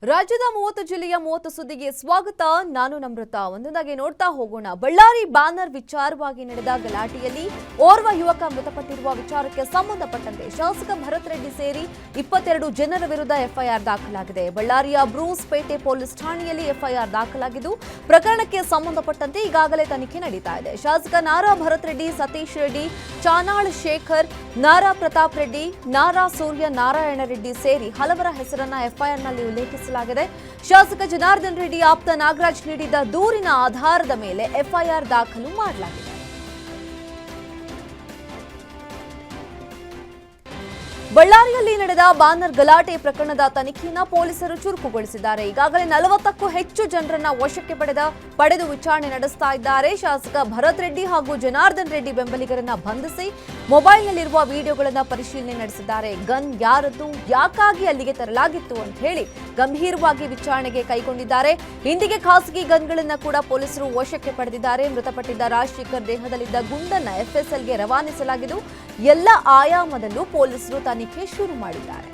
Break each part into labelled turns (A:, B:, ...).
A: ರಾಜ್ಯದ 30 ಜಿಲ್ಲೆಯ 30 ಸುದ್ದಿಗೆ ಸ್ವಾಗತ. ನಾನು ನಮ್ರತಾ. ಒಂದೊಂದಾಗಿ ನೋಡ್ತಾ ಹೋಗೋಣ. ಬಳ್ಳಾರಿ ಬ್ಯಾನರ್ ವಿಚಾರವಾಗಿ ನಡೆದ ಗಲಾಟೆಯಲ್ಲಿ ಓರ್ವ ಯುವಕ ಮೃತಪಟ್ಟಿರುವ ವಿಚಾರಕ್ಕೆ ಸಂಬಂಧಪಟ್ಟಂತೆ ಶಾಸಕ ಭರತ್ ರೆಡ್ಡಿ ಸೇರಿ 22 ಜನರ ವಿರುದ್ಧ ಎಫ್ಐಆರ್ ದಾಖಲಾಗಿದೆ. ಬಳ್ಳಾರಿಯ ಬ್ರೂಸ್ ಪೇಟೆ ಪೊಲೀಸ್ ಠಾಣೆಯಲ್ಲಿ ಎಫ್ಐಆರ್ ದಾಖಲಾಗಿದ್ದು ಪ್ರಕರಣಕ್ಕೆ ಸಂಬಂಧಪಟ್ಟಂತೆ ಈಗಾಗಲೇ ತನಿಖೆ ನಡೀತಾ ಇದೆ. ಶಾಸಕ ನಾರಾ ಭರತ್ ರೆಡ್ಡಿ, ಸತೀಶ್ ರೆಡ್ಡಿ, ಚಾನಾಳ್ ಶೇಖರ್, ನಾರಾ ಪ್ರತಾಪ್ ರೆಡ್ಡಿ, ನಾರಾ ಸೂರ್ಯ ನಾರಾಯಣ ರೆಡ್ಡಿ ಸೇರಿ ಹಲವರ ಹೆಸರನ್ನ ಎಫ್ಐಆರ್ನಲ್ಲಿ ಉಲ್ಲೇಖಿಸಲಾಗಿದೆ. ಶಾಸಕ ಜನಾರ್ದನ್ ರೆಡ್ಡಿ ಆಪ್ತ ನಾಗರಾಜ್ ನೀಡಿದ್ದ ದೂರಿನ ಆಧಾರದ ಮೇಲೆ ಎಫ್ಐಆರ್ ದಾಖಲು ಮಾಡಲಾಗಿದೆ. ಬಳ್ಳಾರಿಯಲ್ಲಿ ನಡೆದ ಬ್ಯಾನರ್ ಗಲಾಟೆ ಪ್ರಕರಣದ ತನಿಖೆಯನ್ನು ಪೊಲೀಸರು ಚುರುಕುಗೊಳಿಸಿದ್ದಾರೆ. ಈಗಾಗಲೇ 40ಕ್ಕೂ ಹೆಚ್ಚು ಜನರನ್ನ ವಶಕ್ಕೆ ಪಡೆದು ವಿಚಾರಣೆ ನಡೆಸ್ತಾ ಇದ್ದಾರೆ. ಶಾಸಕ ಭರತ್ ರೆಡ್ಡಿ ಹಾಗೂ ಜನಾರ್ದನ್ ರೆಡ್ಡಿ ಬೆಂಬಲಿಗರನ್ನ ಬಂಧಿಸಿ ಮೊಬೈಲ್ನಲ್ಲಿರುವ ವಿಡಿಯೋಗಳನ್ನ ಪರಿಶೀಲನೆ ನಡೆಸಿದ್ದಾರೆ. ಗನ್ ಯಾರದ್ದು, ಯಾಕಾಗಿ ಅಲ್ಲಿಗೆ ತರಲಾಗಿತ್ತು ಅಂತ ಹೇಳಿ ಗಂಭೀರವಾಗಿ ವಿಚಾರಣೆಗೆ ಕೈಗೊಂಡಿದ್ದಾರೆ. ಇಂದಿಗೆ ಖಾಸಗಿ ಗನ್ಗಳನ್ನ ಕೂಡ ಪೊಲೀಸರು ವಶಕ್ಕೆ ಪಡೆದಿದ್ದಾರೆ. ಮೃತಪಟ್ಟಿದ್ದ ರಾಜಶೇಖರ್ ದೇಹದಲ್ಲಿದ್ದ ಗುಂಡನ್ನ ಎಫ್ಎಸ್ಎಲ್ಗೆ ರವಾನಿಸಲಾಗಿದ್ದು ಎಲ್ಲ ಆಯಾಮದಲ್ಲೂ ಪೊಲೀಸರು ತನಿಖೆ ಶುರು ಮಾಡಿದ್ದಾರೆ.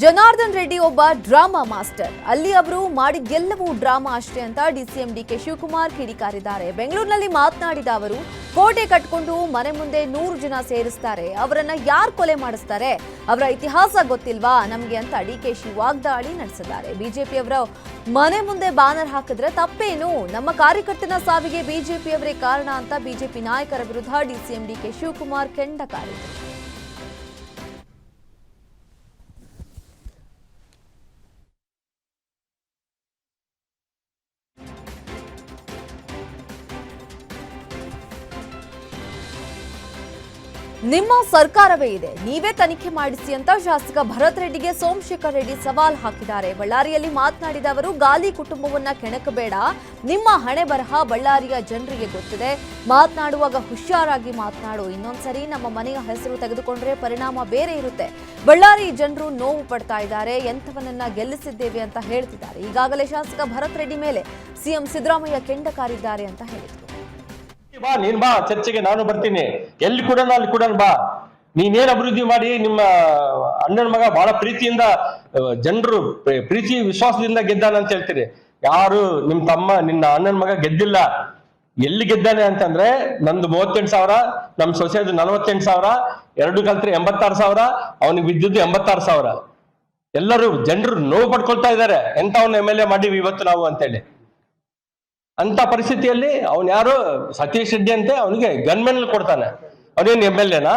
A: ಜನಾರ್ದನ್ ರೆಡ್ಡಿ ಒಬ್ಬ ಡ್ರಾಮಾ ಮಾಸ್ಟರ್. ಅಲ್ಲಿ ಅವರು ಮಾಡಿದ್ದೆಲ್ಲವೂ ಡ್ರಾಮಾ ಅಷ್ಟೇ ಅಂತ ಡಿಸಿಎಂ ಡಿಕೆ ಶಿವಕುಮಾರ್ ಕಿಡಿಕಾರಿದ್ದಾರೆ. ಬೆಂಗಳೂರಿನಲ್ಲಿ ಮಾತನಾಡಿದ ಅವರು, ಕೋಟೆ ಕಟ್ಕೊಂಡು ಮನೆ ಮುಂದೆ 100 ಜನ ಸೇರಿಸ್ತಾರೆ, ಅವರನ್ನ ಯಾರು ಕೊಲೆ ಮಾಡಿಸ್ತಾರೆ, ಅವರ ಇತಿಹಾಸ ಗೊತ್ತಿಲ್ವಾ ನಮಗೆ ಅಂತ ಡಿಕೆಶಿ ವಾಗ್ದಾಳಿ ನಡೆಸಿದ್ದಾರೆ. ಬಿಜೆಪಿಯವರ ಮನೆ ಮುಂದೆ ಬ್ಯಾನರ್ ಹಾಕಿದ್ರೆ ತಪ್ಪೇನು, ನಮ್ಮ ಕಾರ್ಯಕರ್ತನ ಸಾವಿಗೆ ಬಿಜೆಪಿಯವರೇ ಕಾರಣ ಅಂತ ಬಿಜೆಪಿ ನಾಯಕರ ವಿರುದ್ಧ ಡಿಸಿಎಂ ಡಿಕೆ ಶಿವಕುಮಾರ್ ಕೆಂಡಕಾರಿದರು. ನಿಮ್ಮ ಸರ್ಕಾರವೇ ಇದೆ, ನೀವೇ ತನಿಖೆ ಮಾಡಿಸಿ ಅಂತ ಶಾಸಕ ಭರತ್ ರೆಡ್ಡಿಗೆ ಸೋಮಶೇಖರ್ ರೆಡ್ಡಿ ಸವಾಲ್ ಹಾಕಿದ್ದಾರೆ. ಬಳ್ಳಾರಿಯಲ್ಲಿ ಮಾತನಾಡಿದ ಅವರು, ಗಾಲಿ ಕುಟುಂಬವನ್ನ ಕೆಣಕಬೇಡ, ನಿಮ್ಮ ಹಣೆ ಬರಹ ಬಳ್ಳಾರಿಯ ಜನರಿಗೆ ಗೊತ್ತಿದೆ, ಮಾತನಾಡುವಾಗ ಹುಷಾರಾಗಿ ಮಾತನಾಡು, ಇನ್ನೊಂದ್ಸರಿ ನಮ್ಮ ಮನೆಯ ಹೆಸರು ತೆಗೆದುಕೊಂಡ್ರೆ ಪರಿಣಾಮ ಬೇರೆ ಇರುತ್ತೆ. ಬಳ್ಳಾರಿ ಜನರು ನೋವು ಪಡ್ತಾ ಇದ್ದಾರೆ, ಎಂಥವನನ್ನ ಗೆಲ್ಲಿಸಿದ್ದೇವೆ ಅಂತ ಹೇಳ್ತಿದ್ದಾರೆ. ಈಗಾಗಲೇ ಶಾಸಕ ಭರತ್ ರೆಡ್ಡಿ ಮೇಲೆ ಸಿಎಂ ಸಿದ್ದರಾಮಯ್ಯ ಕೆಂಡಕಾರಿದ್ದಾರೆ ಅಂತ ಹೇಳಿದರು.
B: ಬಾ, ನೀನ್ ಬಾ ಚರ್ಚೆಗೆ, ನಾನು ಬರ್ತೀನಿ. ಎಲ್ಲಿ ಕೂಡ ಅಲ್ಲಿ ಕೂಡ ಬಾ. ನೀನೇನ್ ಅಭಿವೃದ್ಧಿ ಮಾಡಿ ನಿಮ್ಮ ಅಣ್ಣನ ಮಗ ಬಹಳ ಪ್ರೀತಿಯಿಂದ ಜನರು ಪ್ರೀತಿ ವಿಶ್ವಾಸದಿಂದ ಗೆದ್ದಾನ ಅಂತ ಹೇಳ್ತೀರಿ. ಯಾರು ನಿಮ್ ತಮ್ಮ ನಿನ್ನ ಅಣ್ಣನ ಮಗ ಗೆದ್ದಿಲ್ಲ. ಎಲ್ಲಿ ಗೆದ್ದಾನೆ ಅಂತಂದ್ರೆ, ನಂದು 38,000, ನಮ್ ಸೊಸೆದು 48,000, 2 ಕಲ್ತ್ರೆ 86,000, ಅವನಿಗೆ ಬಿದ್ದಿದ್ದು 86,000. ಎಲ್ಲರೂ ಜನರು ನೋವು ಪಡ್ಕೊಳ್ತಾ ಇದ್ದಾರೆ, ಎಂತವನ್ನ MLA ಮಾಡಿವಿ ಇವತ್ತು ನಾವು ಅಂತೇಳಿ. ಅಂತ ಪರಿಸ್ಥಿತಿಯಲ್ಲಿ ಅವನ್ ಯಾರು ಸತೀಶ್ ರೆಡ್ಡಿ ಅಂತೆ, ಅವನಿಗೆ ಗನ್ಮೆನ್ ಕೊಡ್ತಾನೆ. ಅವನೇನ್ MLAನಾ,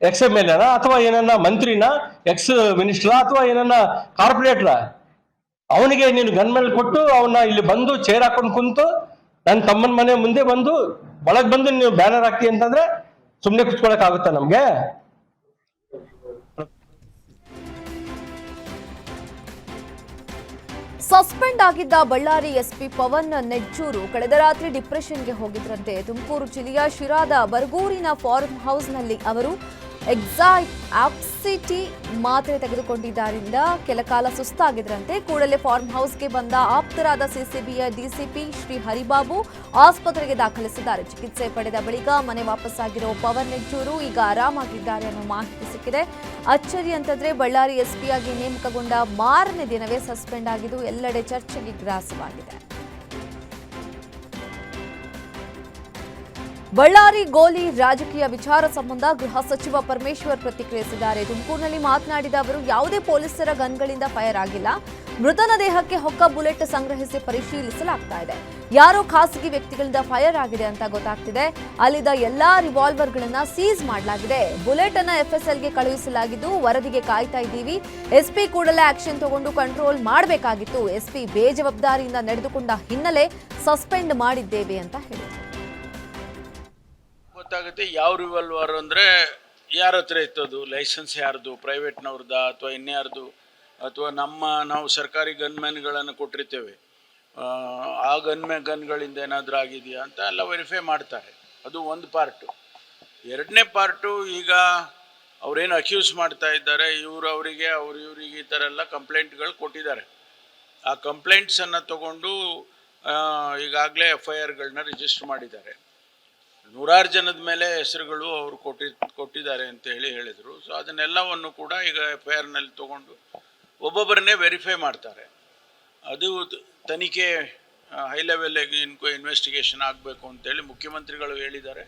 B: ex-MLAನಾ, ಅಥವಾ ಏನನ್ನ ಮಂತ್ರಿನಾ, ಎಕ್ಸ್ ಮಿನಿಸ್ಟರ್, ಅಥವಾ ಏನನ್ನ ಕಾರ್ಪೊರೇಟ್ರ? ಅವನಿಗೆ ನೀನು ಗನ್ಮೆನ್ ಕೊಟ್ಟು ಅವನ್ನ ಇಲ್ಲಿ ಬಂದು ಚೇರ್ ಹಾಕೊಂಡು ಕುಂತು ನನ್ನ ತಮ್ಮನ ಮನೆ ಮುಂದೆ ಬಂದು ಒಳಗ್ ಬಂದು ನೀವು ಬ್ಯಾನರ್ ಹಾಕ್ತಿ ಅಂತಂದ್ರೆ ಸುಮ್ನೆ ಕುತ್ಕೊಳಕ್ ಆಗುತ್ತಾ ನಮ್ಗೆ?
A: ಸಸ್ಪೆಂಡ್ ಆಗಿದ್ದ ಬಳ್ಳಾರಿ ಎಸ್ಪಿ ಪವನ್ ನೆಜ್ಜೂರು ಕಳೆದ ರಾತ್ರಿ ಡಿಪ್ರೆಷನ್ಗೆ ಹೋಗಿದ್ರಂತೆ. ತುಮಕೂರು ಜಿಲ್ಲೆಯ ಶಿರಾದ ಬರಗೂರಿನ ಫಾರ್ಮ್ ಹೌಸ್ನಲ್ಲಿ ಅವರು ಆಪ್ಸಿಟಿ ಮಾತ್ರೆ ತೆಗೆದುಕೊಂಡಿದ್ದರಿಂದ ಕೆಲಕಾಲ ಸುಸ್ತಾಗಿದ್ರಂತೆ. ಕೂಡಲೇ ಫಾರ್ಮ್ ಹೌಸ್ಗೆ ಬಂದ ಆಪ್ತರಾದ ಸಿಸಿಬಿಯ ಡಿಸಿಪಿ ಶ್ರೀ ಹರಿಬಾಬು ಆಸ್ಪತ್ರೆಗೆ ದಾಖಲಿಸಿದ್ದಾರೆ. ಚಿಕಿತ್ಸೆ ಪಡೆದ ಬಳಿಕ ಮನೆ ವಾಪಸ್ಸಾಗಿರೋ ಪವನ್ ನೆಜ್ಜೂರು ಈಗ ಆರಾಮಾಗಿದ್ದಾರೆ ಅನ್ನೋ ಮಾಹಿತಿ ಸಿಕ್ಕಿದೆ. ಅಚ್ಚರಿ ಅಂತಂದ್ರೆ, ಬಳ್ಳಾರಿ ಎಸ್ಪಿಯಾಗಿ ನೇಮಕಗೊಂಡ ಮಾರನೇ ದಿನವೇ ಸಸ್ಪೆಂಡ್ ಆಗಿದ್ದು ಎಲ್ಲೆಡೆ ಚರ್ಚೆಗೆ ಗ್ರಾಸವಾಗಿದೆ. ಬಳ್ಳಾರಿ ಗೋಲಿ ರಾಜಕೀಯ ವಿಚಾರ ಸಂಬಂಧ ಗೃಹ ಸಚಿವ ಪರಮೇಶ್ವರ್ ಪ್ರತಿಕ್ರಿಯಿಸಿದ್ದಾರೆ. ತುಮಕೂರಿನಲ್ಲಿ ಮಾತನಾಡಿದ ಅವರು, ಯಾವುದೇ ಪೊಲೀಸರ ಗನ್ಗಳಿಂದ ಫೈರ್ ಆಗಿಲ್ಲ, ಮೃತನ ದೇಹಕ್ಕೆ ಹೊಕ್ಕ ಬುಲೆಟ್ ಸಂಗ್ರಹಿಸಿ ಪರಿಶೀಲಿಸಲಾಗ್ತಾ ಇದೆ. ಯಾರೋ ಖಾಸಗಿ ವ್ಯಕ್ತಿಗಳಿಂದ ಫೈರ್ ಆಗಿದೆ ಅಂತ ಗೊತ್ತಾಗ್ತಿದೆ. ಅಲ್ಲಿದ್ದ ಎಲ್ಲಾ ರಿವಾಲ್ವರ್ಗಳನ್ನ ಸೀಸ್ ಮಾಡಲಾಗಿದೆ. ಬುಲೆಟ್ ಅನ್ನ ಎಫ್ಎಸ್ಎಲ್ಗೆ ಕಳುಹಿಸಲಾಗಿದ್ದು ವರದಿಗೆ ಕಾಯ್ತಾ ಇದ್ದೀವಿ. ಎಸ್ಪಿ ಕೂಡಲೇ ಆಕ್ಷನ್ ತಗೊಂಡು ಕಂಟ್ರೋಲ್ ಮಾಡಬೇಕಾಗಿತ್ತು. ಎಸ್ಪಿ ಬೇಜವಾಬ್ದಾರಿಯಿಂದ ನಡೆದುಕೊಂಡ ಹಿನ್ನೆಲೆ ಸಸ್ಪೆಂಡ್ ಮಾಡಿದ್ದೇವೆ ಅಂತ ಹೇಳಿದರು.
C: ಗೊತ್ತಾಗುತ್ತೆ ಯಾವ ರಿವಾಲ್ವರ್ ಅಂದರೆ ಯಾರ ಹತ್ರ ಇತ್ತದು, ಲೈಸೆನ್ಸ್ ಯಾರ್ದು, ಪ್ರೈವೇಟ್ನವ್ರದ ಅಥವಾ ಇನ್ಯಾರ್ದು, ಅಥವಾ ನಾವು ಸರ್ಕಾರಿ ಗನ್ಮ್ಯಾನ್ಗಳನ್ನು ಕೊಟ್ಟಿರ್ತೇವೆ, ಆ ಗನ್ಗಳಿಂದ ಏನಾದರೂ ಆಗಿದೆಯಾ ಅಂತ ಎಲ್ಲ ವೆರಿಫೈ ಮಾಡ್ತಾರೆ. ಅದು ಒಂದು ಪಾರ್ಟು. ಎರಡನೇ ಪಾರ್ಟು, ಈಗ ಅವರೇನು ಅಕ್ಯೂಸ್ ಮಾಡ್ತಾ ಇದ್ದಾರೆ, ಅವರಿಗೆ ಇವರಿಗೆ ಈ ಥರ ಎಲ್ಲ ಕಂಪ್ಲೇಂಟ್ಗಳು ಕೊಟ್ಟಿದ್ದಾರೆ. ಆ ಕಂಪ್ಲೇಂಟ್ಸನ್ನು ತಗೊಂಡು ಈಗಾಗಲೇ FIRಗಳನ್ನ ರಿಜಿಸ್ಟರ್ ಮಾಡಿದ್ದಾರೆ. ನೂರಾರು ಜನದ ಮೇಲೆ ಹೆಸರುಗಳು ಅವರು ಕೊಟ್ಟಿದ್ದಾರೆ ಅಂತ ಹೇಳಿದರು. ಸೊ ಅದನ್ನೆಲ್ಲವನ್ನು ಕೂಡ ಈಗ FIR ನಲ್ಲಿ ತೊಗೊಂಡು ಒಬ್ಬೊಬ್ಬರನ್ನೇ ವೆರಿಫೈ ಮಾಡ್ತಾರೆ. ಅದು ತನಿಖೆ ಹೈ ಲೆವೆಲ್ ಇನ್ವೆಸ್ಟಿಗೇಷನ್ ಆಗಬೇಕು ಅಂತೇಳಿ ಮುಖ್ಯಮಂತ್ರಿಗಳು ಹೇಳಿದ್ದಾರೆ.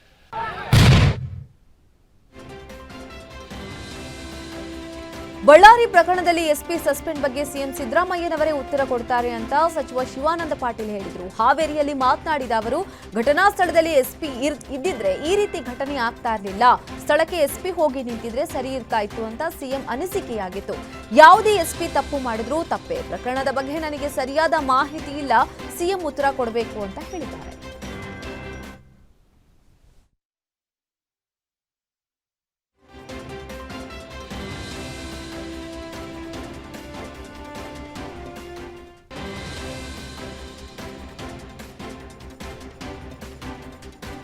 A: ಬಳ್ಳಾರಿ ಪ್ರಕರಣದಲ್ಲಿ ಎಸ್ಪಿ ಸಸ್ಪೆಂಡ್ ಬಗ್ಗೆ ಸಿಎಂ ಸಿದ್ದರಾಮಯ್ಯನವರೇ ಉತ್ತರ ಕೊಡ್ತಾರೆ ಅಂತ ಸಚಿವ ಶಿವಾನಂದ ಪಾಟೀಲ್ ಹೇಳಿದರು. ಹಾವೇರಿಯಲ್ಲಿ ಮಾತನಾಡಿದ ಅವರು, ಘಟನಾ ಸ್ಥಳದಲ್ಲಿ ಎಸ್ಪಿ ಇದ್ದಿದ್ರೆ ಈ ರೀತಿ ಘಟನೆ ಆಗ್ತಾ ಇರಲಿಲ್ಲ. ಸ್ಥಳಕ್ಕೆ ಎಸ್ಪಿ ಹೋಗಿ ನಿಂತಿದ್ರೆ ಸರಿ ಇರ್ತಾ ಇತ್ತು ಅಂತ ಸಿಎಂ ಅನಿಸಿಕೆಯಾಗಿತ್ತು. ಯಾವುದೇ ಎಸ್ಪಿ ತಪ್ಪು ಮಾಡಿದ್ರೂ ತಪ್ಪೇ. ಪ್ರಕರಣದ ಬಗ್ಗೆ ನನಗೆ ಸರಿಯಾದ ಮಾಹಿತಿ ಇಲ್ಲ, ಸಿಎಂ ಉತ್ತರ ಕೊಡಬೇಕು ಅಂತ ಹೇಳಿದ್ದಾರೆ.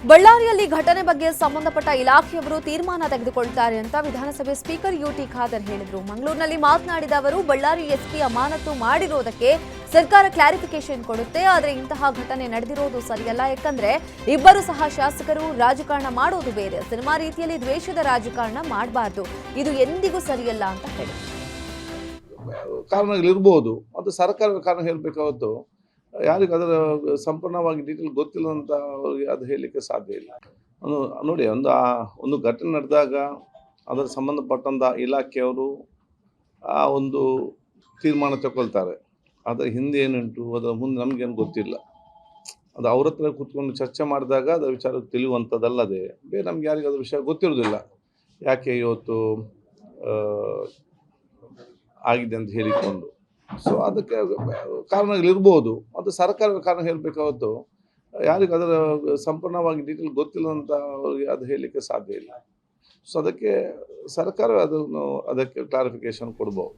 A: ಬಳ್ಳಾರಿಯಲ್ಲಿ ಘಟನೆ ಬಗ್ಗೆ ಸಂಬಂಧಪಟ್ಟ ಇಲಾಖೆಯವರು ತೀರ್ಮಾನ ತೆಗೆದುಕೊಳ್ತಾರೆ ಅಂತ ವಿಧಾನಸಭೆ ಸ್ಪೀಕರ್ UT ಖಾದರ್ ಹೇಳಿದರು. ಮಂಗಳೂರಿನಲ್ಲಿ ಮಾತನಾಡಿದ ಅವರು, ಬಳ್ಳಾರಿ ಎಸ್ಪಿ ಅಮಾನತು ಮಾಡಿರೋದಕ್ಕೆ ಸರ್ಕಾರ ಕ್ಲಾರಿಫಿಕೇಶನ್ ಕೊಡುತ್ತೆ. ಆದರೆ ಇಂತಹ ಘಟನೆ ನಡೆದಿರೋದು ಸರಿಯಲ್ಲ. ಯಾಕಂದ್ರೆ ಇಬ್ಬರು ಸಹ ಶಾಸಕರು ರಾಜಕಾರಣ ಮಾಡೋದು ಬೇರೆ. ಸಿನಿಮಾ ರೀತಿಯಲ್ಲಿ ದ್ವೇಷದ ರಾಜಕಾರಣ ಮಾಡಬಾರ್ದು. ಇದು ಎಂದಿಗೂ ಸರಿಯಲ್ಲ ಅಂತ ಹೇಳಿದರು.
D: ಕಾರಣಗಳಿರ್ಬೋದು, ಅದು ಸರ್ಕಾರದ ಕಾರಣ ಹೇಳಬೇಕಾವತ್ತು ಯಾರಿಗೂ ಅದರ ಸಂಪೂರ್ಣವಾಗಿ ಡೀಟೇಲ್ ಗೊತ್ತಿಲ್ಲ ಅಂತ ಅವರಿಗೆ ಅದು ಹೇಳಲಿಕ್ಕೆ ಸಾಧ್ಯ ಇಲ್ಲ. ನೋಡಿ, ಒಂದು ಘಟನೆ ನಡೆದಾಗ ಅದರ ಸಂಬಂಧಪಟ್ಟಂಥ ಇಲಾಖೆಯವರು ಆ ಒಂದು ತೀರ್ಮಾನ ತಗೊಳ್ತಾರೆ. ಅದರ ಹಿಂದೆ ಏನುಂಟು, ಅದರ ಮುಂದೆ ನಮಗೇನು ಗೊತ್ತಿಲ್ಲ. ಅದು ಅವ್ರ ಹತ್ರ ಕೂತ್ಕೊಂಡು ಚರ್ಚೆ ಮಾಡಿದಾಗ ಅದರ ವಿಚಾರ ತಿಳಿಯುವಂಥದ್ದಲ್ಲದೆ ಬೇರೆ ನಮ್ಗೆ ಯಾರಿಗೂ ಅದ್ರ ವಿಷಯ ಗೊತ್ತಿರೋದಿಲ್ಲ. ಯಾಕೆ ಇವತ್ತು ಆಗಿದೆ ಅಂತ ಹೇಳಿಕೊಂಡು. ಸೊ ಅದಕ್ಕೆ ಕಾರಣಗಳಿರ್ಬೋದು, ಅದು ಸರ್ಕಾರದ ಕಾರಣ ಹೇಳಬೇಕಾವತ್ತು ಯಾರಿಗೂ ಅದರ ಸಂಪೂರ್ಣವಾಗಿ ಡೀಟೇಲ್ ಗೊತ್ತಿಲ್ಲ ಅಂತ ಅವರಿಗೆ ಅದು ಹೇಳಲಿಕ್ಕೆ ಸಾಧ್ಯ ಇಲ್ಲ. ಸೊ ಅದಕ್ಕೆ ಸರ್ಕಾರ ಅದಕ್ಕೆ ಕ್ಲಾರಿಫಿಕೇಶನ್ ಕೊಡ್ಬೋದು.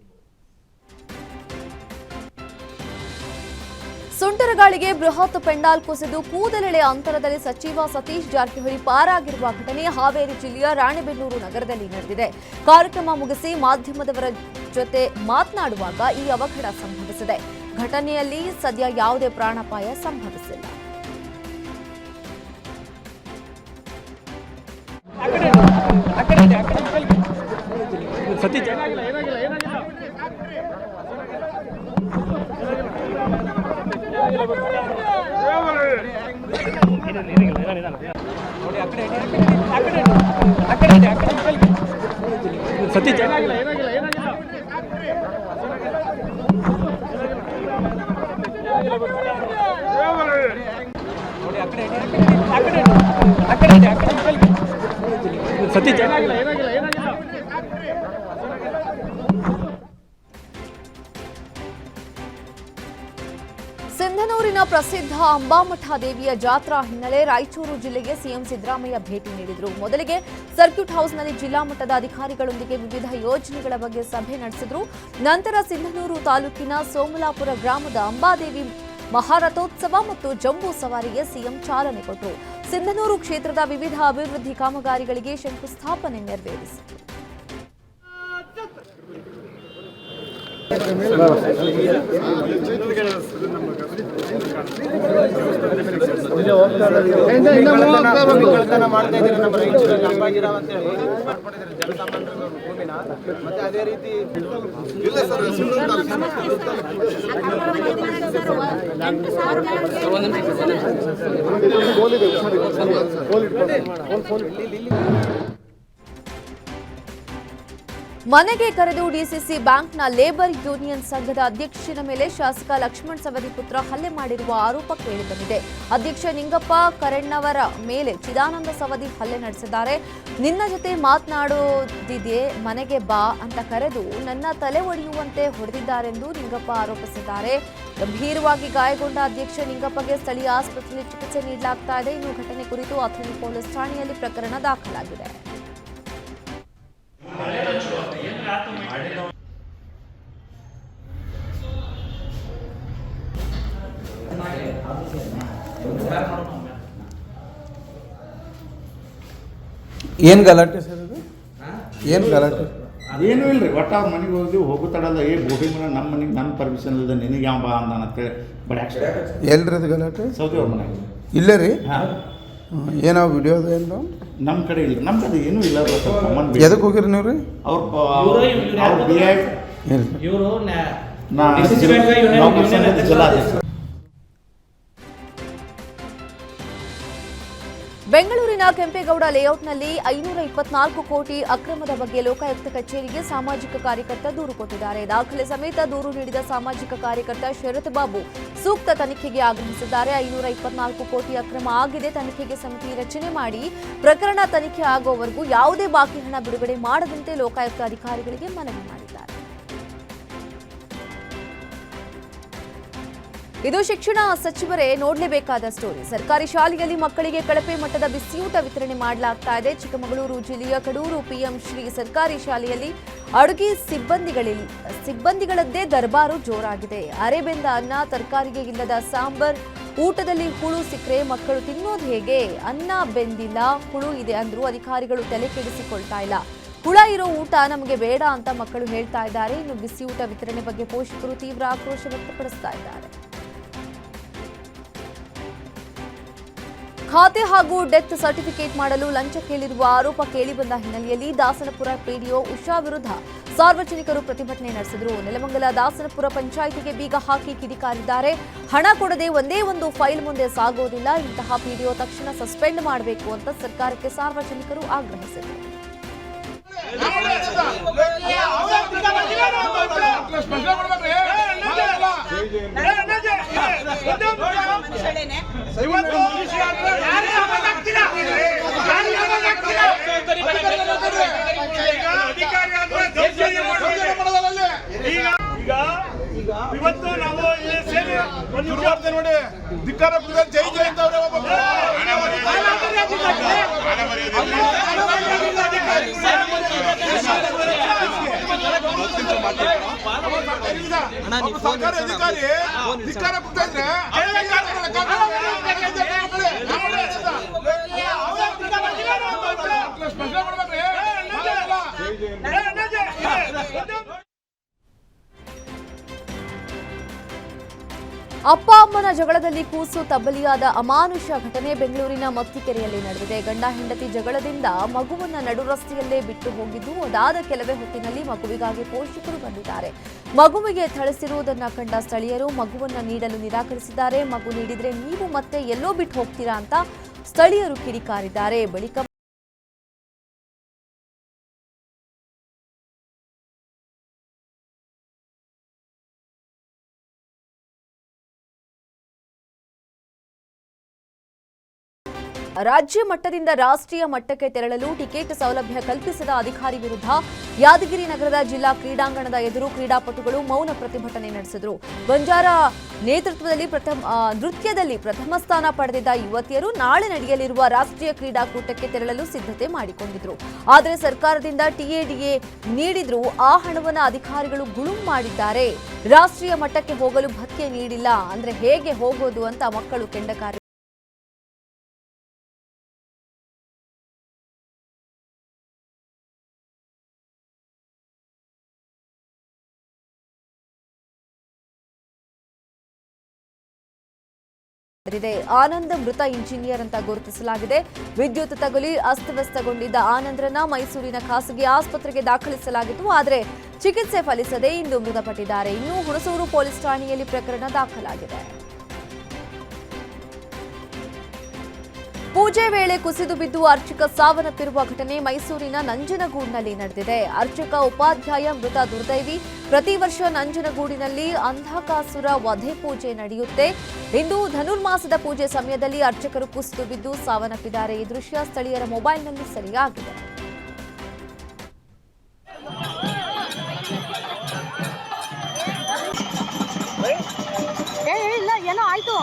A: ಸುಂಟರಗಾಳಿಗೆ ಬೃಹತ್ ಪೆಂಡಾಲ್ ಕುಸಿದು ಕೂದಲೆಳೆ ಅಂತರದಲ್ಲಿ ಸಚಿವ ಸತೀಶ್ ಜಾರಕಿಹೊಳಿ ಪಾರಾಗಿರುವ ಘಟನೆ ಹಾವೇರಿ ಜಿಲ್ಲೆಯ ರಾಣೆಬೆನ್ನೂರು ನಗರದಲ್ಲಿ ನಡೆದಿದೆ. ಕಾರ್ಯಕ್ರಮ ಮುಗಿಸಿ ಮಾಧ್ಯಮದವರ ಜೊತೆ ಮಾತನಾಡುವಾಗ ಈ ಅವಘಡ ಸಂಭವಿಸಿದೆ. ಘಟನೆಯಲ್ಲಿ ಸದ್ಯ ಯಾವುದೇ ಪ್ರಾಣಾಪಾಯ ಸಂಭವಿಸಿಲ್ಲ. ಸಿಂಧನೂರಿನ ಪ್ರಸಿದ್ಧ ಅಂಬಾಮಠ ದೇವಿಯ ಜಾತ್ರಾ ಹಿನ್ನೆಲೆ ರಾಯಚೂರು ಜಿಲ್ಲೆಗೆ ಸಿಎಂ ಸಿದ್ದರಾಮಯ್ಯ ಭೇಟಿ ನೀಡಿದರು. ಮೊದಲಿಗೆ ಸರ್ಕ್ಯೂಟ್ ಹೌಸ್ನಲ್ಲಿ ಜಿಲ್ಲಾ ಮಟ್ಟದ ಅಧಿಕಾರಿಗಳೊಂದಿಗೆ ವಿವಿಧ ಯೋಜನೆಗಳ ಬಗ್ಗೆ ಸಭೆ ನಡೆಸಿದರು. ನಂತರ ಸಿಂಧನೂರು ತಾಲೂಕಿನ ಸೋಮಲಾಪುರ ಗ್ರಾಮದ ಅಂಬಾದೇವಿ ಮಹಾರಥೋತ್ಸವ ಮತ್ತು ಜಂಬೂ ಸವಾರಿಗೆ ಸಿಎಂ ಚಾಲನೆ ಕೊಟ್ಟರು. ಸಿಂಧನೂರು ಕ್ಷೇತ್ರದ ವಿವಿಧ ಅಭಿವೃದ್ಧಿ ಕಾಮಗಾರಿಗಳಿಗೆ ಶಂಕುಸ್ಥಾಪನೆ ನೆರವೇರಿಸಿದರು.
E: ಅದೇ ರೀತಿ
A: ಮನೆಗೆ ಕರೆದು ಡಿಸಿಸಿ ಬ್ಯಾಂಕ್ನ ಲೇಬರ್ ಯೂನಿಯನ್ ಸಂಘದ ಅಧ್ಯಕ್ಷನ ಮೇಲೆ ಶಾಸಕ ಲಕ್ಷ್ಮಣ್ ಸವದಿ ಪುತ್ರ ಹಲ್ಲೆ ಮಾಡಿರುವ ಆರೋಪ ಕೇಳಿಬಂದಿದೆ. ಅಧ್ಯಕ್ಷ ನಿಂಗಪ್ಪ ಕರೆಣ್ಣವರ ಮೇಲೆ ಚಿದಾನಂದ ಸವದಿ ಹಲ್ಲೆ ನಡೆಸಿದ್ದಾರೆ. ನಿನ್ನ ಜೊತೆ ಮಾತನಾಡೋದಿದೆ, ಮನೆಗೆ ಬಾ ಅಂತ ಕರೆದು ನನ್ನ ತಲೆ ಒಡೆಯುವಂತೆ ಹೊಡೆದಿದ್ದಾರೆಂದು ನಿಂಗಪ್ಪ ಆರೋಪಿಸಿದ್ದಾರೆ. ಗಂಭೀರವಾಗಿ ಗಾಯಗೊಂಡ ಅಧ್ಯಕ್ಷ ನಿಂಗಪ್ಪಗೆ ಸ್ಥಳೀಯ ಆಸ್ಪತ್ರೆಯಲ್ಲಿ ಚಿಕಿತ್ಸೆ ನೀಡಲಾಗ್ತಾ ಇದೆ. ಇನ್ನು ಘಟನೆ ಕುರಿತು ಅಥಣಿ ಪೊಲೀಸ್ ಠಾಣೆಯಲ್ಲಿ ಪ್ರಕರಣ ದಾಖಲಾಗಿದೆ.
F: ಏನು ಗಲಾಟೆ ಸರ್ ಅದು? ಏನು ಗಲಾಟೆ?
G: ಅದೇನೂ ಇಲ್ಲ ರೀ. ಒಟ್ಟು ಅವ್ರ ಮನೆಗೆ ಹೋಗಿ ಹೋಗುತ್ತಾಡಲ್ಲ, ಬೋಟಿಂಗ್ ಮನೆ ನಮ್ಮ ಮನೆಗೆ ನನ್ನ ಪರ್ಮಿಷನ್ ಇಲ್ಲದೆ ನಿನಗೆ ಯಾವ ಬಾ ಅಂತೇಳಿ ಬಡ
F: ಎಲ್ರಿ ಅದು ಗಲಾಟೆ?
G: ಸೌದಿ ಅವ್ರ ಮನೆಗೆ
F: ಇಲ್ಲೇ ರೀ?
G: ಹಾಂ.
F: ಏನೋ ವಿಡಿಯೋ ಅದು ಏನು
G: ನಮ್ಮ ಕಡೆ ಇಲ್ಲ, ನಮ್ಮ ಕಡೆ ಏನೂ ಇಲ್ಲ ಸರ್. ಸಂಬಂಧ
F: ಎದಕ್ಕೆ ಹೋಗಿರಿ ನೀವು ರೀ?
G: ಅವ್ರು ಬಿ ಐ
E: ಇವರು
A: ಬೆಂಗಳೂರಿನ ಕೆಂಪೇಗೌಡ ಲೇಔಟ್ನಲ್ಲಿ 524 ಕೋಟಿ ಅಕ್ರಮದ ಬಗ್ಗೆ ಲೋಕಾಯುಕ್ತ ಕಚೇರಿಗೆ ಸಾಮಾಜಿಕ ಕಾರ್ಯಕರ್ತ ದೂರು ಕೊಟ್ಟಿದ್ದಾರೆ. ದಾಖಲೆ ಸಮೇತ ದೂರು ನೀಡಿದ ಸಾಮಾಜಿಕ ಕಾರ್ಯಕರ್ತ ಶರತ್ ಬಾಬು ಸೂಕ್ತ ತನಿಖೆಗೆ ಆಗ್ರಹಿಸಿದ್ದಾರೆ. 524 ಕೋಟಿ ಅಕ್ರಮ ಆಗಿದೆ, ತನಿಖೆಗೆ ಸಮಿತಿ ರಚನೆ ಮಾಡಿ ಪ್ರಕರಣ ತನಿಖೆ ಆಗುವವರೆಗೂ ಯಾವುದೇ ಬಾಕಿ ಹಣ ಬಿಡುಗಡೆ ಮಾಡದಂತೆ ಲೋಕಾಯುಕ್ತ ಅಧಿಕಾರಿಗಳಿಗೆ ಮನವಿ ಮಾಡಿದ್ದಾರೆ. ಇದು ಶಿಕ್ಷಣ ಸಚಿವರೇ ನೋಡಲೇಬೇಕಾದ ಸ್ಟೋರಿ. ಸರ್ಕಾರಿ ಶಾಲೆಯಲ್ಲಿ ಮಕ್ಕಳಿಗೆ ಕಳಪೆ ಮಟ್ಟದ ಬಿಸಿಯೂಟ ವಿತರಣೆ ಮಾಡಲಾಗ್ತಾ ಇದೆ. ಚಿಕ್ಕಮಗಳೂರು ಜಿಲ್ಲೆಯ ಕಡೂರು ಪಿಎಂ ಶ್ರೀ ಸರ್ಕಾರಿ ಶಾಲೆಯಲ್ಲಿ ಅಡುಗೆ ಸಿಬ್ಬಂದಿಗಳದ್ದೇ ದರ್ಬಾರು ಜೋರಾಗಿದೆ. ಅರೆಬೆಂದ ಅನ್ನ, ತರಕಾರಿಗೆ ಇಲ್ಲದ ಸಾಂಬಾರ್, ಊಟದಲ್ಲಿ ಹುಳು ಸಿಕ್ಕರೆ ಮಕ್ಕಳು ತಿನ್ನೋದು ಹೇಗೆ? ಅನ್ನ ಬೆಂದಿಲ್ಲ, ಹುಳು ಇದೆ ಅಂದ್ರೂ ಅಧಿಕಾರಿಗಳು ತಲೆ ಕೆಡಿಸಿಕೊಳ್ತಾ ಇಲ್ಲ. ಹುಳ ಇರೋ ಊಟ ನಮಗೆ ಬೇಡ ಅಂತ ಮಕ್ಕಳು ಹೇಳ್ತಾ ಇದ್ದಾರೆ. ಇನ್ನು ಬಿಸಿಯೂಟ ವಿತರಣೆ ಬಗ್ಗೆ ಪೋಷಕರು ತೀವ್ರ ಆಕ್ರೋಶ ವ್ಯಕ್ತಪಡಿಸ್ತಾ ಇದ್ದಾರೆ. ಖಾತೆ ಹಾಗೂ ಡೆತ್ ಸರ್ಟಿಫಿಕೇಟ್ ಮಾಡಲು ಲಂಚ ಕೇಳಿರುವ ಆರೋಪ ಕೇಳಿಬಂದ ಹಿನ್ನೆಲೆಯಲ್ಲಿ ದಾಸನಪುರ ಪಿಡಿಒ ಉಷಾ ವಿರುದ್ಧ ಸಾರ್ವಜನಿಕರು ಪ್ರತಿಭಟನೆ ನಡೆಸಿದರು. ನೆಲಮಂಗಲ ದಾಸನಪುರ ಪಂಚಾಯಿತಿಗೆ ಬೀಗ ಹಾಕಿ ಕಿಡಿಕಾರಿದ್ದಾರೆ. ಹಣ ಕೊಡದೆ ಒಂದೇ ಒಂದು ಫೈಲ್ ಮುಂದೆ ಸಾಗೋದಿಲ್ಲ, ಇಂತಹ ಪಿಡಿಒ ತಕ್ಷಣ ಸಸ್ಪೆಂಡ್ ಮಾಡಬೇಕು ಅಂತ ಸರ್ಕಾರಕ್ಕೆ ಸಾರ್ವಜನಿಕರು ಆಗ್ರಹಿಸಿದರು.
H: ಇವತ್ತು ನಾವು ಇಲ್ಲಿ ಸೇರಿ ಒಂದು ನೋಡಿ ಧಿಕ್ಕಾರ ಜೈ ಜೈ ಅಂತ ಸರ್ಕಾರಿ ಅಧಿಕಾರಿ ಧಿಕ್ಕಾರ ಕೊಡ್ತಾ ಇದ್ರೆ
A: ಅಪ್ಪ ಅಮ್ಮನ ಜಗಳದಲ್ಲಿ ಕೂಸು ತಬ್ಬಲಿಯಾದ ಅಮಾನುಷ ಘಟನೆ ಬೆಂಗಳೂರಿನ ಮತ್ತಿಕೆರೆಯಲ್ಲಿ ನಡೆದಿದೆ. ಗಂಡ ಹೆಂಡತಿ ಜಗಳದಿಂದ ಮಗುವನ್ನ ನಡು ರಸ್ತೆಯಲ್ಲೇ ಬಿಟ್ಟು ಹೋಗಿದ್ದು, ಅದಾದ ಕೆಲವೇ ಹೊತ್ತಿನಲ್ಲಿ ಮಗುವಿಗಾಗಿ ಪೋಷಕರು ಬಂದಿದ್ದಾರೆ. ಮಗುವಿಗೆ ಥಳಿಸಿರುವುದನ್ನ ಕಂಡ ಸ್ಥಳೀಯರು ಮಗುವನ್ನ ನೀಡಲು ನಿರಾಕರಿಸಿದ್ದಾರೆ. ಮಗು ನೀಡಿದ್ರೆ ನೀವು ಮತ್ತೆ ಎಲ್ಲೋ ಬಿಟ್ಟು ಹೋಗ್ತೀರಾ ಅಂತ ಸ್ಥಳೀಯರು ಕಿಡಿಕಾರಿದ್ದಾರೆ. ಬಳಿಕ ರಾಜ್ಯ ಮಟ್ಟದಿಂದ ರಾಷ್ಟ್ರೀಯ ಮಟ್ಟಕ್ಕೆ ತೆರಳಲು ಟಿಕೆಟ್ ಸೌಲಭ್ಯ ಕಲ್ಪಿಸದ ಅಧಿಕಾರಿ ವಿರುದ್ಧ ಯಾದಗಿರಿ ನಗರದ ಜಿಲ್ಲಾ ಕ್ರೀಡಾಂಗಣದ ಎದುರು ಕ್ರೀಡಾಪಟುಗಳು ಮೌನ ಪ್ರತಿಭಟನೆ ನಡೆಸಿದರು. ಬಂಜಾರ ನೇತೃತ್ವದಲ್ಲಿ ನೃತ್ಯದಲ್ಲಿ ಪ್ರಥಮ ಸ್ಥಾನ ಪಡೆದಿದ್ದ ಯುವತಿಯರು ನಾಳೆ ನಡೆಯಲಿರುವ ರಾಷ್ಟ್ರೀಯ ಕ್ರೀಡಾಕೂಟಕ್ಕೆ ತೆರಳಲು ಸಿದ್ಧತೆ ಮಾಡಿಕೊಂಡಿದ್ರು. ಆದರೆ ಸರ್ಕಾರದಿಂದ ಟಿಎಡಿಎ ನೀಡಿದ್ರೂ ಆ ಹಣವನ್ನು ಅಧಿಕಾರಿಗಳು ಗುಳುಂ ಮಾಡಿದ್ದಾರೆ. ರಾಷ್ಟ್ರೀಯ ಮಟ್ಟಕ್ಕೆ ಹೋಗಲು ಭತ್ಯೆ ನೀಡಿಲ್ಲ ಅಂದ್ರೆ ಹೇಗೆ ಹೋಗೋದು ಅಂತ ಮಕ್ಕಳು ಕೆಂಡಕಾರಿ ಆನಂದ್ ಮೃತ ಇಂಜಿನಿಯರ್ ಅಂತ ಗುರುತಿಸಲಾಗಿದೆ. ವಿದ್ಯುತ್ ತಗುಲಿ ಅಸ್ತವ್ಯಸ್ತಗೊಂಡಿದ್ದ ಆನಂದ್ರನ್ನ ಮೈಸೂರಿನ ಖಾಸಗಿ ಆಸ್ಪತ್ರೆಗೆ ದಾಖಲಿಸಲಾಗಿತ್ತು. ಆದರೆ ಚಿಕಿತ್ಸೆ ಫಲಿಸದೆ ಇಂದು ಮೃತಪಟ್ಟಿದ್ದಾರೆ. ಇನ್ನು ಹುಣಸೂರು ಪೊಲೀಸ್ ಠಾಣೆಯಲ್ಲಿ ಪ್ರಕರಣ ದಾಖಲಾಗಿದೆ. ಪೂಜೆ ವೇಳೆ ಕುಸಿದು ಬಿದ್ದು ಅರ್ಚಕ ಸಾವನ್ನಪ್ಪಿರುವ ಘಟನೆ ಮೈಸೂರಿನ ನಂಜನಗೂಡಿನಲ್ಲಿ ನಡೆದಿದೆ. ಅರ್ಚಕ ಉಪಾಧ್ಯಾಯ ಮೃತ ದುರ್ದೈವಿ. ಪ್ರತಿ ವರ್ಷ ನಂಜನಗೂಡಿನಲ್ಲಿ ಅಂಧಕಾಸುರ ವಧೆ ಪೂಜೆ ನಡೆಯುತ್ತೆ. ಇಂದು ಧನುರ್ಮಾಸದ ಪೂಜೆ ಸಮಯದಲ್ಲಿ ಅರ್ಚಕರು ಕುಸಿದು ಬಿದ್ದು ಸಾವನ್ನಪ್ಪಿದ್ದಾರೆ. ಈ ದೃಶ್ಯ ಸ್ಥಳೀಯರ ಮೊಬೈಲ್ನಲ್ಲಿ ಸೆರೆಯಾಗಿದೆ.
I: ಏನೋ ಆಯ್ತು.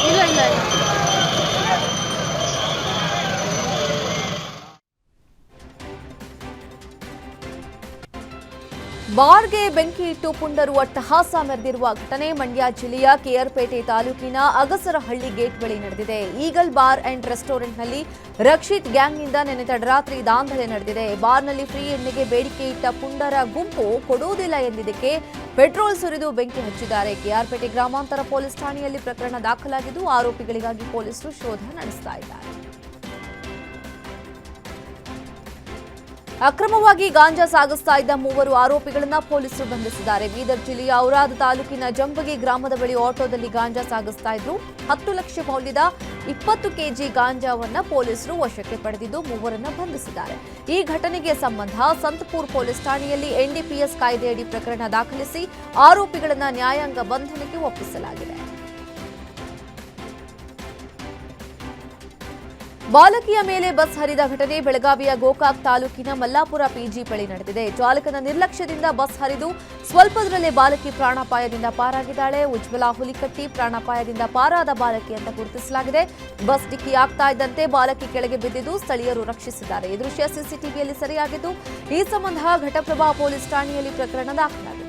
I: ಇಲ್ಲ
A: ಬಾರ್ಗೆ ಬೆಂಕಿ ಇಟ್ಟು ಪುಂಡರು ಅಟ್ಟಹಾಸ ಮೆರೆದಿರುವ ಘಟನೆ ಮಂಡ್ಯ ಜಿಲ್ಲೆಯ ಕೆಆರ್ಪೇಟೆ ತಾಲೂಕಿನ ಅಗಸರಹಳ್ಳಿ ಗೇಟ್ ಬಳಿ ನಡೆದಿದೆ. ಈಗಲ್ ಬಾರ್ ಅಂಡ್ ರೆಸ್ಟೋರೆಂಟ್ನಲ್ಲಿ ರಕ್ಷಿತ್ ಗ್ಯಾಂಗ್ನಿಂದ ನಿನ್ನೆ ತಡರಾತ್ರಿ ದಾಂಧಲೆ ನಡೆದಿದೆ. ಬಾರ್ನಲ್ಲಿ ಫ್ರೀ ಎಣ್ಣೆಗೆ ಬೇಡಿಕೆ ಇಟ್ಟ ಪುಂಡರ ಗುಂಪು ಕೊಡುವುದಿಲ್ಲ ಎಂದಿದ್ದಕ್ಕೆ ಪೆಟ್ರೋಲ್ ಸುರಿದು ಬೆಂಕಿ ಹಚ್ಚಿದ್ದಾರೆ. ಕೆಆರ್ಪೇಟೆ ಗ್ರಾಮಾಂತರ ಪೊಲೀಸ್ ಠಾಣೆಯಲ್ಲಿ ಪ್ರಕರಣ ದಾಖಲಾಗಿದ್ದು ಆರೋಪಿಗಳಿಗಾಗಿ ಪೊಲೀಸರು ಶೋಧ ನಡೆಸ್ತಾ ಇದ್ದಾರೆ. ಅಕ್ರಮವಾಗಿ ಗಾಂಜಾ ಸಾಗಿಸ್ತಾ ಇದ್ದ 3 ಆರೋಪಿಗಳನ್ನು ಪೊಲೀಸರು ಬಂಧಿಸಿದ್ದಾರೆ. ಬೀದರ್ ಜಿಲ್ಲೆಯ ಔರಾದ್ ತಾಲೂಕಿನ ಜಂಬಗಿ ಗ್ರಾಮದ ಬಳಿ ಆಟೋದಲ್ಲಿ ಗಾಂಜಾ ಸಾಗಿಸ್ತಾ ಇದ್ರು. 10 ಲಕ್ಷ ಮೌಲ್ಯದ 20 ಕೆಜಿ ಗಾಂಜಾವನ್ನ ಪೊಲೀಸರು ವಶಕ್ಕೆ ಪಡೆದಿದ್ದು 3ರನ್ನು ಬಂಧಿಸಿದ್ದಾರೆ. ಈ ಘಟನೆಗೆ ಸಂಬಂಧ ಸಂತಪುರ್ ಪೊಲೀಸ್ ಠಾಣೆಯಲ್ಲಿ ಎನ್ಡಿಪಿಎಸ್ ಕಾಯ್ದೆಯಡಿ ಪ್ರಕರಣ ದಾಖಲಿಸಿ ಆರೋಪಿಗಳನ್ನು ನ್ಯಾಯಾಂಗ ಬಂಧನಕ್ಕೆ ಒಪ್ಪಿಸಲಾಗಿದೆ. ಬಾಲಕಿಯ ಮೇಲೆ ಬಸ್ ಹರಿದ ಘಟನೆ ಬೆಳಗಾವಿಯ ಗೋಕಾಕ್ ತಾಲೂಕಿನ ಮಲ್ಲಾಪುರ ಪಿಜಿ ಬಳಿ ನಡೆದಿದೆ. ಚಾಲಕನ ನಿರ್ಲಕ್ಷ್ಯದಿಂದ ಬಸ್ ಹರಿದು ಸ್ವಲ್ಪದರಲ್ಲೇ ಬಾಲಕಿ ಪ್ರಾಣಾಪಾಯದಿಂದ ಪಾರಾಗಿದ್ದಾಳೆ. ಉಜ್ವಲಾ ಹುಲಿಕಟ್ಟಿ ಪ್ರಾಣಾಪಾಯದಿಂದ ಪಾರಾದ ಬಾಲಕಿ ಅಂತ ಗುರುತಿಸಲಾಗಿದೆ. ಬಸ್ ಡಿಕ್ಕಿ ಆಗ್ತಾ ಇದ್ದಂತೆ ಬಾಲಕಿ ಕೆಳಗೆ ಬಿದ್ದಿದ್ದು ಸ್ಥಳೀಯರು ರಕ್ಷಿಸಿದ್ದಾರೆ. ಈ ದೃಶ್ಯ ಸಿಸಿಟಿವಿಯಲ್ಲಿ ಸೆರೆಯಾಗಿದ್ದು ಈ ಸಂಬಂಧ ಘಟಪ್ರಭಾ ಪೊಲೀಸ್ ಠಾಣೆಯಲ್ಲಿ ಪ್ರಕರಣ ದಾಖಲಾಗಿದೆ.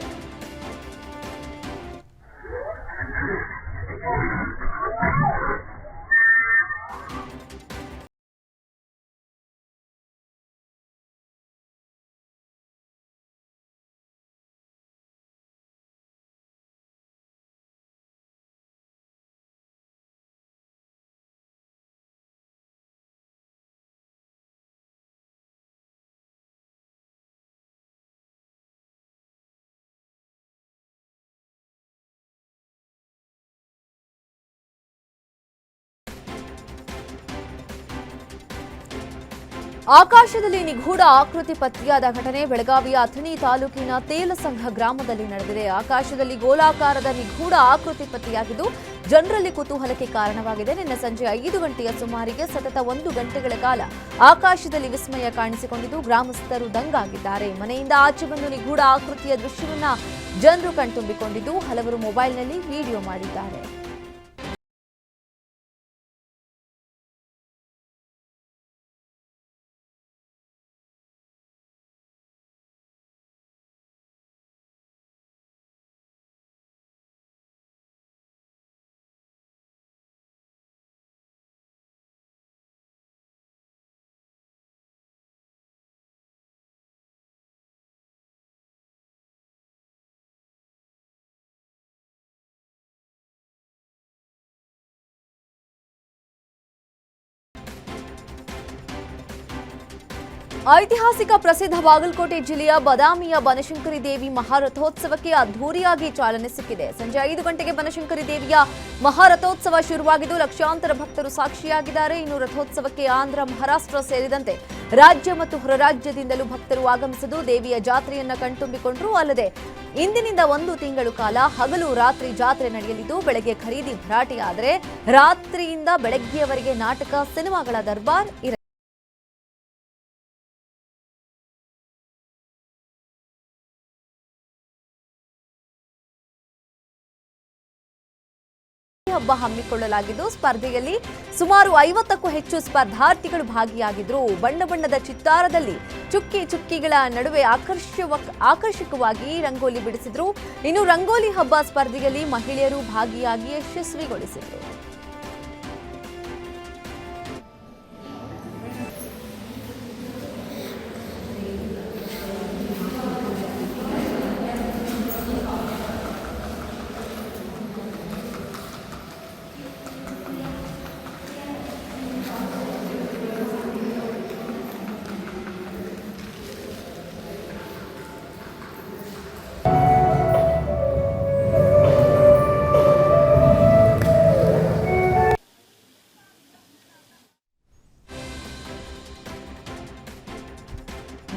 A: ಆಕಾಶದಲ್ಲಿ ನಿಗೂಢ ಆಕೃತಿ ಪತ್ತೆಯಾದ ಘಟನೆ ಬೆಳಗಾವಿಯ ಅಥಣಿ ತಾಲೂಕಿನ ತೇಲಸಂಘ ಗ್ರಾಮದಲ್ಲಿ ನಡೆದಿದೆ. ಆಕಾಶದಲ್ಲಿ ಗೋಲಾಕಾರದ ನಿಗೂಢ ಆಕೃತಿ ಪತ್ತೆಯಾಗಿದ್ದು ಜನರಲ್ಲಿ ಕುತೂಹಲಕ್ಕೆ ಕಾರಣವಾಗಿದೆ. ನಿನ್ನೆ ಸಂಜೆ 5 ಗಂಟೆಯ ಸುಮಾರಿಗೆ ಸತತ 1 ಗಂಟೆಗಳ ಕಾಲ ಆಕಾಶದಲ್ಲಿ ವಿಸ್ಮಯ ಕಾಣಿಸಿಕೊಂಡಿದ್ದು ಗ್ರಾಮಸ್ಥರು ದಂಗಾಗಿದ್ದಾರೆ. ಮನೆಯಿಂದ ಆಚೆ ಬಂದು ನಿಗೂಢ ಆಕೃತಿಯ ದೃಶ್ಯವನ್ನ ಜನರು ಕಣ್ತುಂಬಿಕೊಂಡಿದ್ದು ಹಲವರು ಮೊಬೈಲ್ನಲ್ಲಿ ವಿಡಿಯೋ ಮಾಡಿದ್ದಾರೆ. ಐತಿಹಾಸಿಕ ಪ್ರಸಿದ್ಧ ಬಾಗಲಕೋಟೆ ಜಿಲ್ಲೆಯ ಬದಾಮಿಯ ಬನಶಂಕರಿ ದೇವಿ ಮಹಾರಥೋತ್ಸವಕ್ಕೆ ಅದ್ಧೂರಿಯಾಗಿ ಚಾಲನೆ ಸಿಕ್ಕಿದೆ. ಸಂಜೆ 5 ಗಂಟೆಗೆ ಬನಶಂಕರಿ ದೇವಿಯ ಮಹಾರಥೋತ್ಸವ ಶುರುವಾಗಿದ್ದು ಲಕ್ಷಾಂತರ ಭಕ್ತರು ಸಾಕ್ಷಿಯಾಗಿದ್ದಾರೆ. ಇನ್ನು ರಥೋತ್ಸವಕ್ಕೆ ಆಂಧ್ರ, ಮಹಾರಾಷ್ಟ್ರ ಸೇರಿದಂತೆ ರಾಜ್ಯ ಮತ್ತು ಹೊರ ರಾಜ್ಯದಿಂದಲೂ ಭಕ್ತರು ಆಗಮಿಸಿದ್ದು ದೇವಿಯ ಜಾತ್ರೆಯನ್ನ ಕಣ್ತುಂಬಿಕೊಂಡರು. ಅಲ್ಲದೆ ಇಂದಿನಿಂದ 1 ತಿಂಗಳು ಕಾಲ ಹಗಲು ರಾತ್ರಿ ಜಾತ್ರೆ ನಡೆಯಲಿದ್ದು ಬೆಳಗ್ಗೆ ಖರೀದಿ ಭರಾಟೆಯಾದರೆ ರಾತ್ರಿಯಿಂದ ಬೆಳಗ್ಗೆಯವರೆಗೆ ನಾಟಕ, ಸಿನಿಮಾಗಳ ದರ್ಬಾರ್ ಇರಲಿದೆ. ಹಬ್ಬ ಹಮ್ಮಿಕೊಳ್ಳಲಾಗಿದ್ದು ಸ್ಪರ್ಧೆಯಲ್ಲಿ ಸುಮಾರು 50ಕ್ಕೂ ಹೆಚ್ಚು ಸ್ಪರ್ಧಾರ್ಥಿಗಳು ಭಾಗಿಯಾಗಿದ್ರು. ಬಣ್ಣ ಬಣ್ಣದ ಚಿತ್ತಾರದಲ್ಲಿ ಚುಕ್ಕಿಗಳ ನಡುವೆ ಆಕರ್ಷಕವಾಗಿ ರಂಗೋಲಿ ಬಿಡಿಸಿದ್ರು. ಇನ್ನು ರಂಗೋಲಿ ಹಬ್ಬ ಸ್ಪರ್ಧೆಯಲ್ಲಿ ಮಹಿಳೆಯರು ಭಾಗಿಯಾಗಿ ಯಶಸ್ವಿಗೊಳಿಸಿದ್ರು.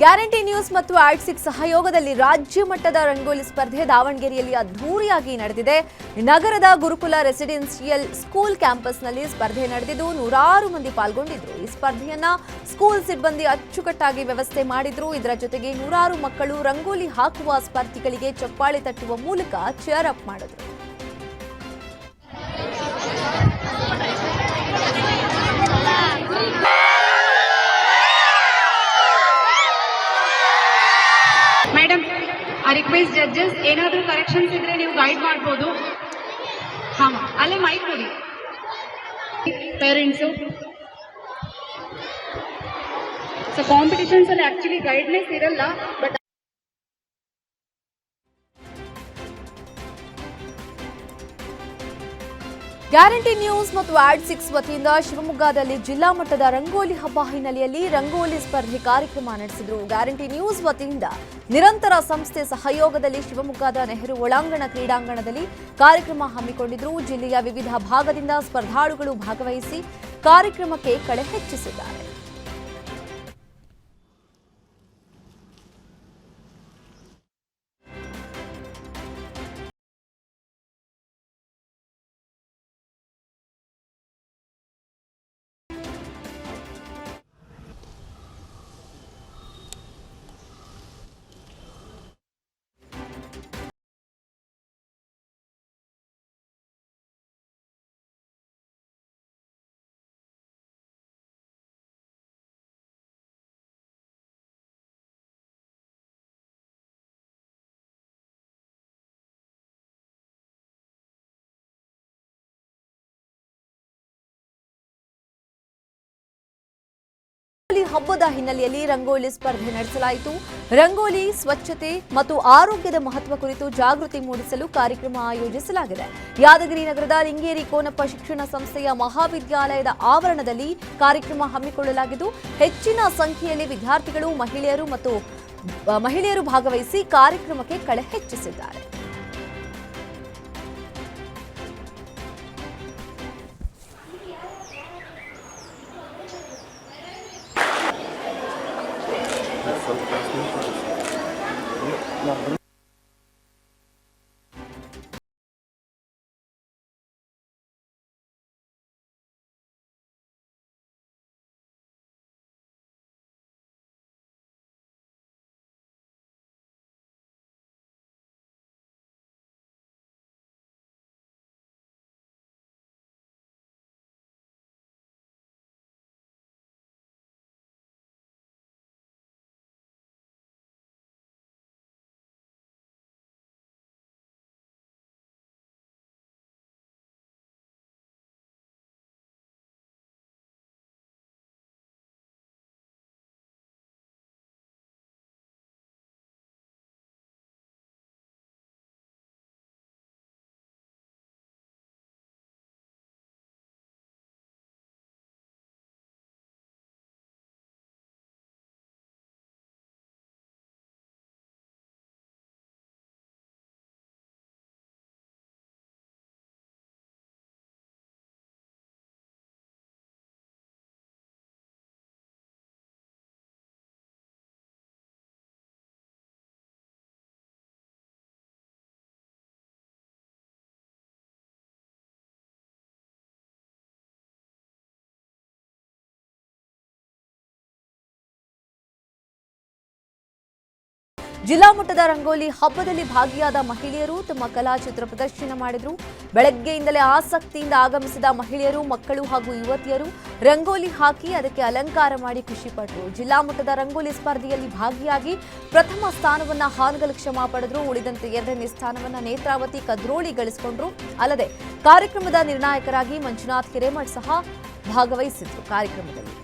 A: ಗ್ಯಾರಂಟಿ ನ್ಯೂಸ್ ಮತ್ತು ಆಡ್ಸಿಕ್ ಸಹಯೋಗದಲ್ಲಿ ರಾಜ್ಯ ಮಟ್ಟದ ರಂಗೋಲಿ ಸ್ಪರ್ಧೆ ದಾವಣಗೆರೆಯಲ್ಲಿ ಅದ್ಧೂರಿಯಾಗಿ ನಡೆದಿದೆ. ನಗರದ ಗುರುಕುಲ ರೆಸಿಡೆನ್ಷಿಯಲ್ ಸ್ಕೂಲ್ ಕ್ಯಾಂಪಸ್ನಲ್ಲಿ ಸ್ಪರ್ಧೆ ನಡೆದಿದ್ದು 100 ಮಂದಿ ಪಾಲ್ಗೊಂಡಿದ್ರು. ಈ ಸ್ಪರ್ಧೆಯನ್ನ ಸ್ಕೂಲ್ ಸಿಬ್ಬಂದಿ ಅಚ್ಚುಕಟ್ಟಾಗಿ ವ್ಯವಸ್ಥೆ ಮಾಡಿದ್ರು. ಇದರ ಜೊತೆಗೆ 100 ಮಕ್ಕಳು ರಂಗೋಲಿ ಹಾಕುವ ಸ್ಪರ್ಧಿಗಳಿಗೆ ಚಪ್ಪಾಳೆ ತಟ್ಟುವ ಮೂಲಕ ಚೇರ್ ಅಪ್ ಮಾಡಿದ್ರು.
E: मैडम ಐ ರಿಕ್ವೆಸ್ಟ್ ಜಡ್ಜಸ್ ಏನಾದರೂ ಕರೆಕ್ಷನ್ಸ್ ಇದ್ರೆ ನೀವು ಗೈಡ್ ಮಾಡ್ಬೋದು. ಹಾಂ, ಅಲ್ಲೇ ಮೈಕ್ ಕೊಡಿ. ಪೇರೆಂಟ್ಸು ಸೊ ಕಾಂಪಿಟಿಷನ್ಸ್ ಅಲ್ಲಿ ಆಕ್ಚುಲಿ ಗೈಡ್ನೆಸ್ ಇರಲ್ಲ, ಬಟ್
A: ಗ್ಯಾರಂಟಿ ನ್ಯೂಸ್ ಮತ್ತು ಆಡ್6 ವತಿಯಿಂದ ಶಿವಮೊಗ್ಗದಲ್ಲಿ ಜಿಲ್ಲಾ ಮಟ್ಟದ ರಂಗೋಲಿ ಹಬ್ಬ ಹಿನ್ನೆಲೆಯಲ್ಲಿ ರಂಗೋಲಿ ಸ್ಪರ್ಧೆ ಕಾರ್ಯಕ್ರಮ ನಡೆಸಿದರು. ಗ್ಯಾರಂಟಿ ನ್ಯೂಸ್ ವತಿಯಿಂದ ನಿರಂತರ ಸಂಸ್ಥೆ ಸಹಯೋಗದಲ್ಲಿ ಶಿವಮೊಗ್ಗದ ನೆಹರು ಒಳಾಂಗಣ ಕ್ರೀಡಾಂಗಣದಲ್ಲಿ ಕಾರ್ಯಕ್ರಮ ಹಮ್ಮಿಕೊಂಡಿದ್ರು. ಜಿಲ್ಲೆಯ ವಿವಿಧ ಭಾಗದಿಂದ ಸ್ಪರ್ಧಾಳುಗಳು ಭಾಗವಹಿಸಿ ಕಾರ್ಯಕ್ರಮಕ್ಕೆ ಕಳೆ ಹೆಚ್ಚಿಸಿದ್ದಾರೆ. ಹಬ್ಬದ ಹಿನ್ನೆಲೆಯಲ್ಲಿ ರಂಗೋಲಿ ಸ್ಪರ್ಧೆ ನಡೆಸಲಾಯಿತು. ರಂಗೋಲಿ ಸ್ವಚ್ಛತೆ ಮತ್ತು ಆರೋಗ್ಯದ ಮಹತ್ವ ಕುರಿತು ಜಾಗೃತಿ ಮೂಡಿಸಲು ಕಾರ್ಯಕ್ರಮ ಆಯೋಜಿಸಲಾಗಿದೆ. ಯಾದಗಿರಿ ನಗರದ ಲಿಂಗೇರಿ ಕೋನಪ್ಪ ಶಿಕ್ಷಣ ಸಂಸ್ಥೆಯ ಮಹಾವಿದ್ಯಾಲಯದ ಆವರಣದಲ್ಲಿ ಕಾರ್ಯಕ್ರಮ ಹಮ್ಮಿಕೊಳ್ಳಲಾಗಿದ್ದು, ಹೆಚ್ಚಿನ ಸಂಖ್ಯೆಯಲ್ಲಿ ವಿದ್ಯಾರ್ಥಿಗಳು ಮಹಿಳೆಯರು ಭಾಗವಹಿಸಿ ಕಾರ್ಯಕ್ರಮಕ್ಕೆ ಕಳೆ ಹೆಚ್ಚಿಸಿದ್ದಾರೆ. ಜಿಲ್ಲಾ ಮಟ್ಟದ ರಂಗೋಲಿ ಹಬ್ಬದಲ್ಲಿ ಭಾಗಿಯಾದ ಮಹಿಳೆಯರು ತಮ್ಮ ಕಲಾ ಚಿತ್ರ ಪ್ರದರ್ಶನ ಮಾಡಿದರು. ಬೆಳಗ್ಗೆಯಿಂದಲೇ ಆಸಕ್ತಿಯಿಂದ ಆಗಮಿಸಿದ ಮಹಿಳೆಯರು, ಮಕ್ಕಳು ಹಾಗೂ ಯುವತಿಯರು ರಂಗೋಲಿ ಹಾಕಿ ಅದಕ್ಕೆ ಅಲಂಕಾರ ಮಾಡಿ ಖುಷಿಪಟ್ಟರು. ಜಿಲ್ಲಾ ಮಟ್ಟದ ರಂಗೋಲಿ ಸ್ಪರ್ಧೆಯಲ್ಲಿ ಭಾಗಿಯಾಗಿ ಪ್ರಥಮ ಸ್ಥಾನವನ್ನ ಹಾನಗಲ್ ಕ್ಷಮಾ ಪಡೆದರು. ಉಳಿದಂತೆ 2ನೇ ಸ್ಥಾನವನ್ನ ನೇತ್ರಾವತಿ ಕದ್ರೋಳಿ ಗಳಿಸಿಕೊಂಡರು. ಅಲ್ಲದೆ ಕಾರ್ಯಕ್ರಮದ ನಿರ್ಣಾಯಕರಾಗಿ ಮಂಜುನಾಥ್ ಹಿರೇಮಠ್ ಸಹ ಭಾಗವಹಿಸಿದ್ರು. ಕಾರ್ಯಕ್ರಮದಲ್ಲಿ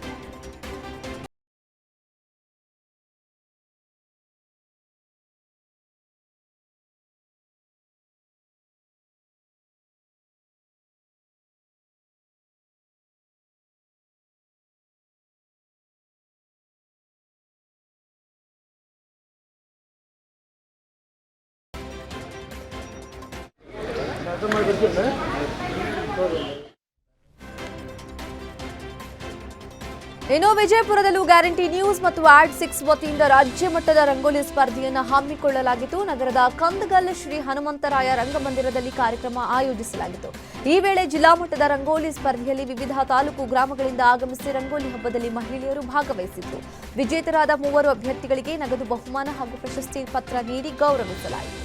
A: ಇನ್ನು ವಿಜಯಪುರದಲ್ಲೂ ಗ್ಯಾರಂಟಿ ನ್ಯೂಸ್ ಮತ್ತು ಆಡ್6 ವತಿಯಿಂದ ರಾಜ್ಯ ಮಟ್ಟದ ರಂಗೋಲಿ ಸ್ಪರ್ಧೆಯನ್ನು ಹಮ್ಮಿಕೊಳ್ಳಲಾಗಿತ್ತು. ನಗರದ ಕಂದಗಲ್ ಶ್ರೀ ಹನುಮಂತರಾಯ ರಂಗಮಂದಿರದಲ್ಲಿ ಕಾರ್ಯಕ್ರಮ ಆಯೋಜಿಸಲಾಗಿತ್ತು. ಈ ವೇಳೆ ಜಿಲ್ಲಾ ಮಟ್ಟದ ರಂಗೋಲಿ ಸ್ಪರ್ಧೆಯಲ್ಲಿ ವಿವಿಧ ತಾಲೂಕು ಗ್ರಾಮಗಳಿಂದ ಆಗಮಿಸಿ ರಂಗೋಲಿ ಹಬ್ಬದಲ್ಲಿ ಮಹಿಳೆಯರು ಭಾಗವಹಿಸಿದ್ರು. ವಿಜೇತರಾದ 3 ಅಭ್ಯರ್ಥಿಗಳಿಗೆ ನಗದು ಬಹುಮಾನ ಹಾಗೂ ಪ್ರಶಸ್ತಿ ಪತ್ರ ನೀಡಿ ಗೌರವಿಸಲಾಯಿತು.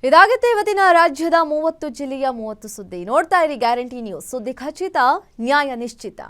A: ಇದಾಗುತ್ತೆ ಇವತ್ತಿನ ರಾಜ್ಯದ 30 ಜಿಲ್ಲೆಯ 30 ಸುದ್ದಿ. ನೋಡ್ತಾ ಇರಿ ಗ್ಯಾರಂಟಿ ನ್ಯೂಸ್, ಸುದ್ದಿ ಖಚಿತ, ನ್ಯಾಯ ನಿಶ್ಚಿತ.